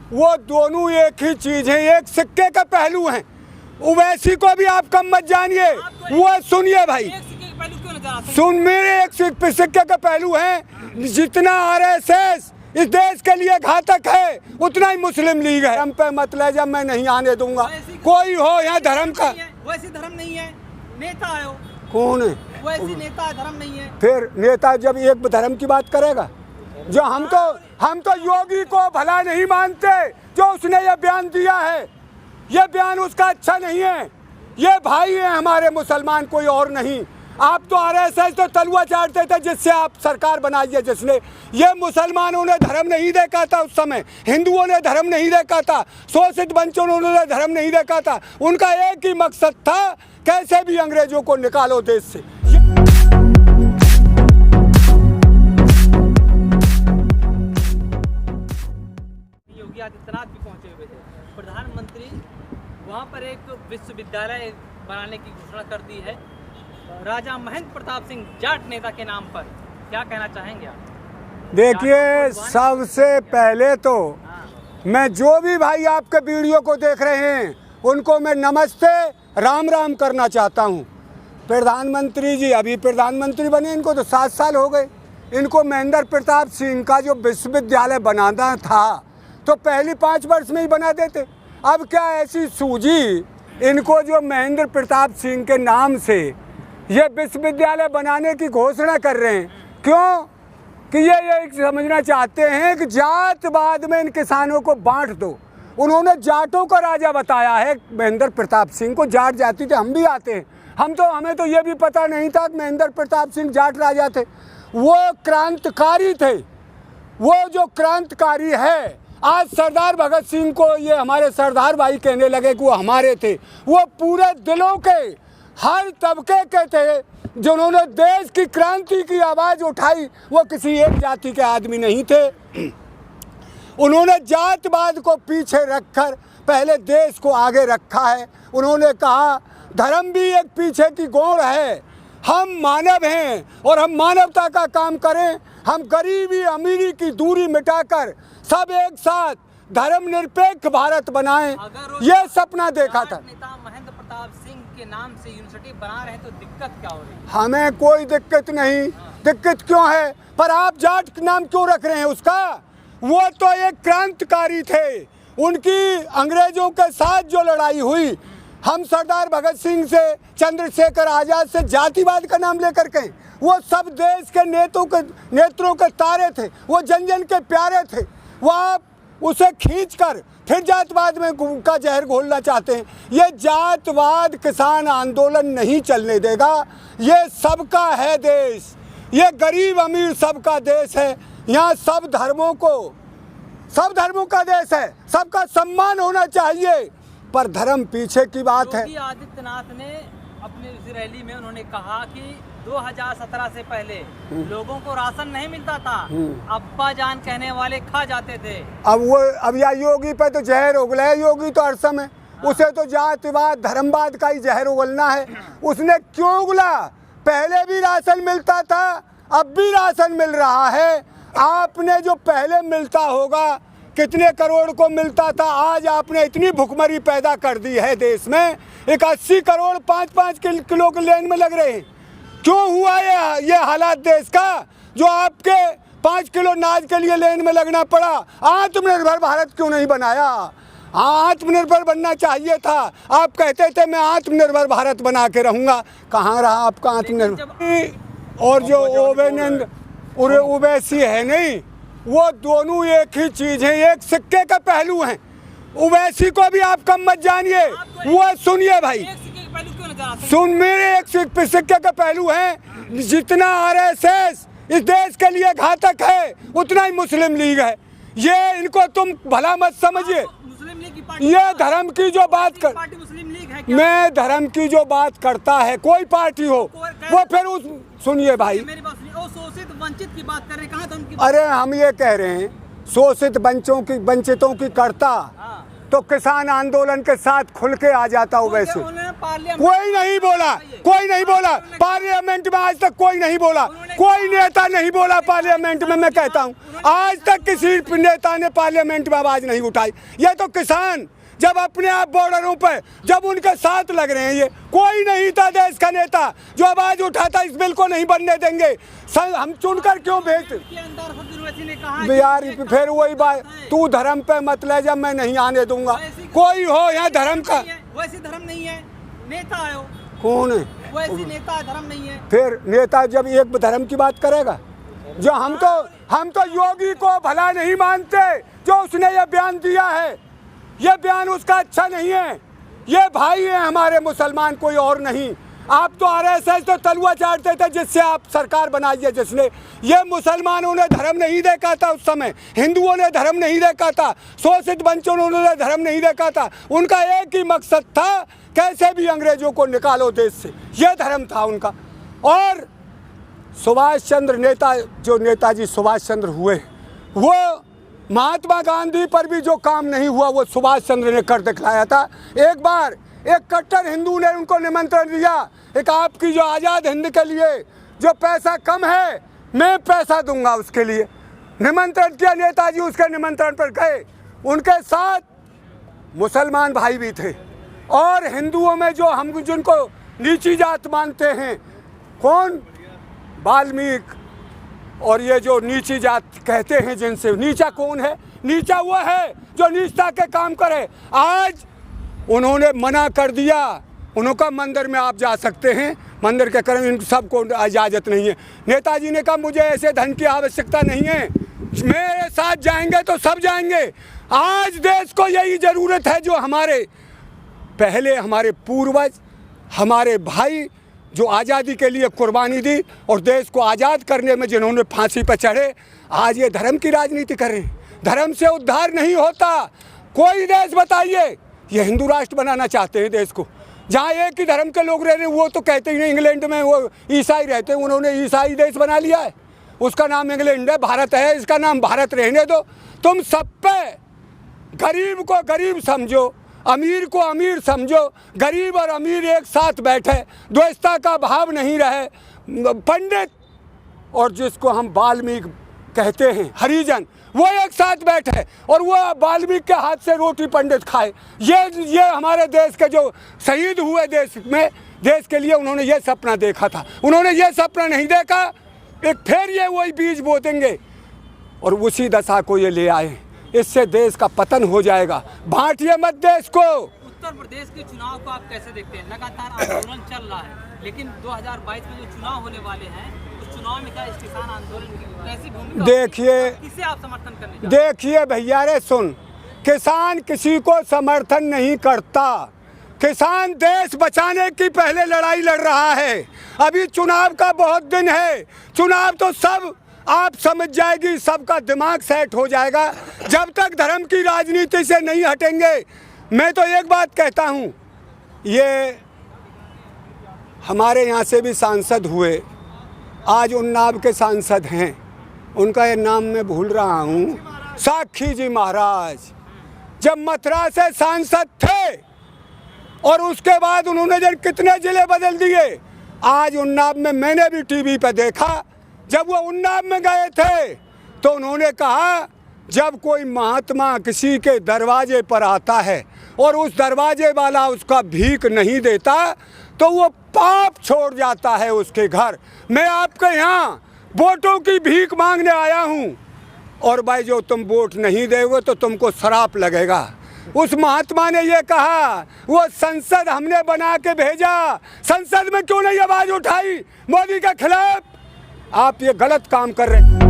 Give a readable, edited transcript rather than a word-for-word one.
वो दोनों एक ही चीज है, एक सिक्के का पहलू हैं। ओवैसी को भी आप कम मत जानिए, वो सुनिए भाई, सुन मेरे एक सिक्के का पहलू है। जितना आरएसएस इस देश के लिए घातक है उतना ही मुस्लिम लीग है। हम पे मत ले जा, मैं नहीं आने दूंगा। कोई हो यहाँ धर्म का, वैसे धर्म नहीं है, नेता है वो। कौन है वैसे नेता धर्म नहीं है। फिर नेता जब एक धर्म की बात करेगा, जो हम तो योगी को भला नहीं मानते जो उसने ये बयान दिया है। ये बयान उसका अच्छा नहीं है। ये भाई है हमारे मुसलमान, कोई और नहीं। आप तो आरएसएस तो तलुआ चाटते थे जिससे आप सरकार बनाई है, जिसने ये मुसलमानों ने धर्म नहीं देखा था उस समय, हिंदुओं ने धर्म नहीं देखा था, शोषित वंचितों ने धर्म नहीं देखा था। उनका एक ही मकसद था, कैसे भी अंग्रेजों को निकालो देश से। योगी आदित्यनाथ भी पहुंचे हुए थे, प्रधानमंत्री वहां पर एक विश्वविद्यालय बनाने की घोषणा कर दी है राजा महेंद्र प्रताप सिंह जाट नेता के नाम पर। क्या कहना चाहेंगे आप? देखिए, सबसे पहले तो मैं जो भी भाई आपके वीडियो को देख रहे हैं उनको मैं नमस्ते राम राम करना चाहता हूं। प्रधानमंत्री जी अभी प्रधानमंत्री बने, इनको तो 7 साल हो गए। इनको महेंद्र प्रताप सिंह का जो विश्वविद्यालय बनाना था तो पहली 5 वर्ष में ही बना देते। अब क्या ऐसी सूझी इनको जो महेंद्र प्रताप सिंह के नाम से ये विश्वविद्यालय बनाने की घोषणा कर रहे हैं? क्यों कि ये समझना चाहते हैं कि जातवाद में इन किसानों को बांट दो। उन्होंने जाटों का राजा बताया है महेंद्र प्रताप सिंह को। जाट जाति थे, हम भी आते हैं। हमें तो ये भी पता नहीं था कि महेंद्र प्रताप सिंह जाट राजा थे। वो क्रांतिकारी थे। वो जो क्रांतिकारी है, आज सरदार भगत सिंह को ये हमारे सरदार भाई कहने लगे कि वो हमारे थे। वो पूरे दिलों के हर तबके के थे जिन्होंने देश की क्रांति की आवाज़ उठाई। वो किसी एक जाति के आदमी नहीं थे। उन्होंने जातवाद को पीछे रखकर पहले देश को आगे रखा है। उन्होंने कहा धर्म भी एक पीछे की गोड़ है, हम मानव हैं और हम मानवता का काम करें। हम गरीबी अमीरी की दूरी मिटाकर सब एक साथ धर्मनिरपेक्ष भारत बनाएं, ये सपना देखा था। नेता महेंद्र प्रताप सिंह के नाम से यूनिवर्सिटी बना रहे हैं तो दिक्कत क्या हो रही है? हमें कोई दिक्कत नहीं। दिक्कत क्यों है? पर आप जाट नाम क्यों रख रहे हैं उसका? वो तो एक क्रांतिकारी थे। उनकी अंग्रेजों के साथ जो लड़ाई हुई, हम सरदार भगत सिंह से, चंद्रशेखर आजाद से जातिवाद का नाम लेकर के, वो सब देश के नेत्रों के तारे थे। वो जन जन के प्यारे थे। वो आप उसे खींचकर फिर जातवाद में का जहर घोलना चाहते हैं। ये जातवाद किसान आंदोलन नहीं चलने देगा। ये सबका है देश, ये गरीब अमीर सबका देश है। यहाँ सब धर्मों का देश है, सबका सम्मान होना चाहिए। पर धर्म पीछे की बात है। योगी आदित्यनाथ ने अपनी उस रैली में उन्होंने कहा कि 2017 से पहले लोगों को राशन नहीं मिलता था, अब्बा जान कहने वाले खा जाते थे। अब या योगी पे तो जहर उगला है। योगी तो हर समय उसे तो जातिवाद धर्मवाद का ही जहर उगलना है। उसने क्यों उगला? पहले भी राशन मिलता था, अब भी राशन मिल रहा है। आपने जो पहले मिलता होगा कितने करोड़ को मिलता था, आज आपने इतनी भुखमरी पैदा कर दी है देश में। एक 80 करोड़ 5-5 किलो के लेन में लग रहे हैं। क्यों हुआ ये हालात देश का, जो आपके 5 किलो नाज के लिए लेन में लगना पड़ा? आत्मनिर्भर भारत क्यों नहीं बनाया? आत्मनिर्भर बनना चाहिए था। आप कहते थे मैं आत्मनिर्भर भारत बना के रहूँगा। कहाँ रहा आपका आत्मनिर्भर? और जो ओवैसी है नहीं, वो दोनों एक ही चीज़ है, एक सिक्के का पहलू हैं। ओवैसी को भी आप कम मत जानिए, वो सुनिए भाई, सुन मेरे एक सिक्के का पहलू है। जितना आरएसएस इस देश के लिए घातक है उतना ही मुस्लिम लीग है। ये इनको तुम भला मत समझिए। ये धर्म की जो बात कर, मैं धर्म की जो बात करता है कोई पार्टी हो, वो फिर उस सुनिए भाई, शोषित वंचित की बात कर रहे हैं, कहाँ था? अरे हम ये कह रहे हैं शोषित वंचितों की करता तो किसान आंदोलन के साथ खुल के आ जाता। वैसे उन्होंने पार्लियामेंट कोई नहीं बोला, कोई नहीं बोला पार्लियामेंट में, आज तक कोई नहीं बोला, कोई नेता नहीं बोला पार्लियामेंट में। मैं कहता हूँ आज तक किसी नेता ने पार्लियामेंट में आवाज नहीं उठाई। ये तो किसान जब अपने आप बॉर्डरों पर जब उनके साथ लग रहे हैं, ये कोई नहीं था देश का नेता जो आवाज उठाता इस बिल को नहीं बनने देंगे। हम चुनकर क्यों भेजते यार? फिर वही बात, तू धर्म पे मत ले जा, मैं नहीं आने दूंगा। कोई हो यहाँ धर्म का, वैसे धर्म नहीं है, नेता है कौन है वैसे नेता, धर्म नहीं है। फिर नेता जब एक धर्म की बात करेगा, जो हम तो योगी को भला नहीं मानते जो उसने ये बयान दिया है। ये बयान उसका अच्छा नहीं है। ये भाई है हमारे मुसलमान, कोई और नहीं। आप तो आरएसएस तो तलुआ चाटते थे जिससे आप सरकार बनाई है, जिसने ये मुसलमानों ने धर्म नहीं देखा था उस समय, हिंदुओं ने धर्म नहीं देखा था, शोषित वंचितों ने धर्म नहीं देखा था। उनका एक ही मकसद था कैसे भी अंग्रेजों को निकालो देश से, ये धर्म था उनका। और सुभाष चंद्र नेता, जो नेताजी सुभाष चंद्र हुए, वो महात्मा गांधी पर भी जो काम नहीं हुआ वो सुभाष चंद्र ने कर दिखलाया था। एक बार एक कट्टर हिंदू ने उनको निमंत्रण दिया, एक आपकी जो आज़ाद हिंद के लिए जो पैसा कम है मैं पैसा दूंगा, उसके लिए निमंत्रण किया। नेताजी उसके निमंत्रण पर गए, उनके साथ मुसलमान भाई भी थे और हिंदुओं में जो हम जिनको नीची जात मानते हैं, कौन, वाल्मीकि, और ये जो नीची जात कहते हैं जिनसे, नीचा कौन है? नीचा वो है जो नीचता के काम करे। आज उन्होंने मना कर दिया, उनका मंदिर में आप जा सकते हैं, मंदिर के कर्म इन सबको इजाज़त नहीं है। नेताजी ने कहा मुझे ऐसे धन की आवश्यकता नहीं है, मेरे साथ जाएंगे तो सब जाएंगे। आज देश को यही ज़रूरत है जो हमारे पहले हमारे पूर्वज, हमारे भाई जो आज़ादी के लिए कुर्बानी दी और देश को आज़ाद करने में जिन्होंने फांसी पर चढ़े, आज ये धर्म की राजनीति कर रहे हैं। धर्म से उद्धार नहीं होता। कोई देश बताइए, ये हिंदू राष्ट्र बनाना चाहते हैं देश को, जहाँ एक ही धर्म के लोग रह रहे हैं। वो तो कहते ही नहीं, इंग्लैंड में वो ईसाई रहते हैं, उन्होंने ईसाई देश बना लिया है, उसका नाम इंग्लैंड है, भारत है, इसका नाम भारत रहने दो। तुम सब पे गरीब को गरीब समझो, अमीर को अमीर समझो, गरीब और अमीर एक साथ बैठे, द्वेषता का भाव नहीं रहे। पंडित और जिसको हम वाल्मीकि कहते हैं, हरिजन, वो एक साथ बैठे और वो वाल्मीकि के हाथ से रोटी पंडित खाए। ये हमारे देश के जो शहीद हुए देश में, देश के लिए उन्होंने ये सपना देखा था। उन्होंने ये सपना नहीं देखा, एक फिर ये वही बीज बो देंगे और उसी दशा को ये ले आए। इससे देश का पतन हो जाएगा। बांटिए मत देश को। उत्तर प्रदेश के चुनाव को आप कैसे देखते हैं? लगातार आंदोलन चल रहा है, लेकिन 2022 में जो चुनाव होने वाले हैं उस चुनाव में क्या इस किसान आंदोलन की कैसी भूमिका, देखिए, किसे आप समर्थन करने? देखिए भैया रे सुन, किसान किसी को समर्थन नहीं करता। किसान देश बचाने की पहले लड़ाई लड़ रहा है। अभी चुनाव का बहुत दिन है, चुनाव तो सब आप समझ जाएगी, सबका दिमाग सेट हो जाएगा। जब तक धर्म की राजनीति से नहीं हटेंगे, मैं तो एक बात कहता हूँ, ये हमारे यहाँ से भी सांसद हुए, आज उन्नाव के सांसद हैं, उनका ये नाम मैं भूल रहा हूँ, साक्षी जी महाराज, जब मथुरा से सांसद थे और उसके बाद उन्होंने जब कितने ज़िले बदल दिए। आज उन्नाव में मैंने भी टीवी पर देखा, जब वो उन्नाव में गए थे तो उन्होंने कहा जब कोई महात्मा किसी के दरवाजे पर आता है और उस दरवाजे वाला उसका भीख नहीं देता तो वो पाप छोड़ जाता है उसके घर। मैं आपके यहाँ वोटों की भीख मांगने आया हूँ और भाई जो तुम वोट नहीं दोगे तो तुमको श्राप लगेगा। उस महात्मा ने ये कहा, वो संसद हमने बना के भेजा, संसद में क्यों नहीं आवाज़ उठाई मोदी के खिलाफ? आप ये गलत काम कर रहे हैं।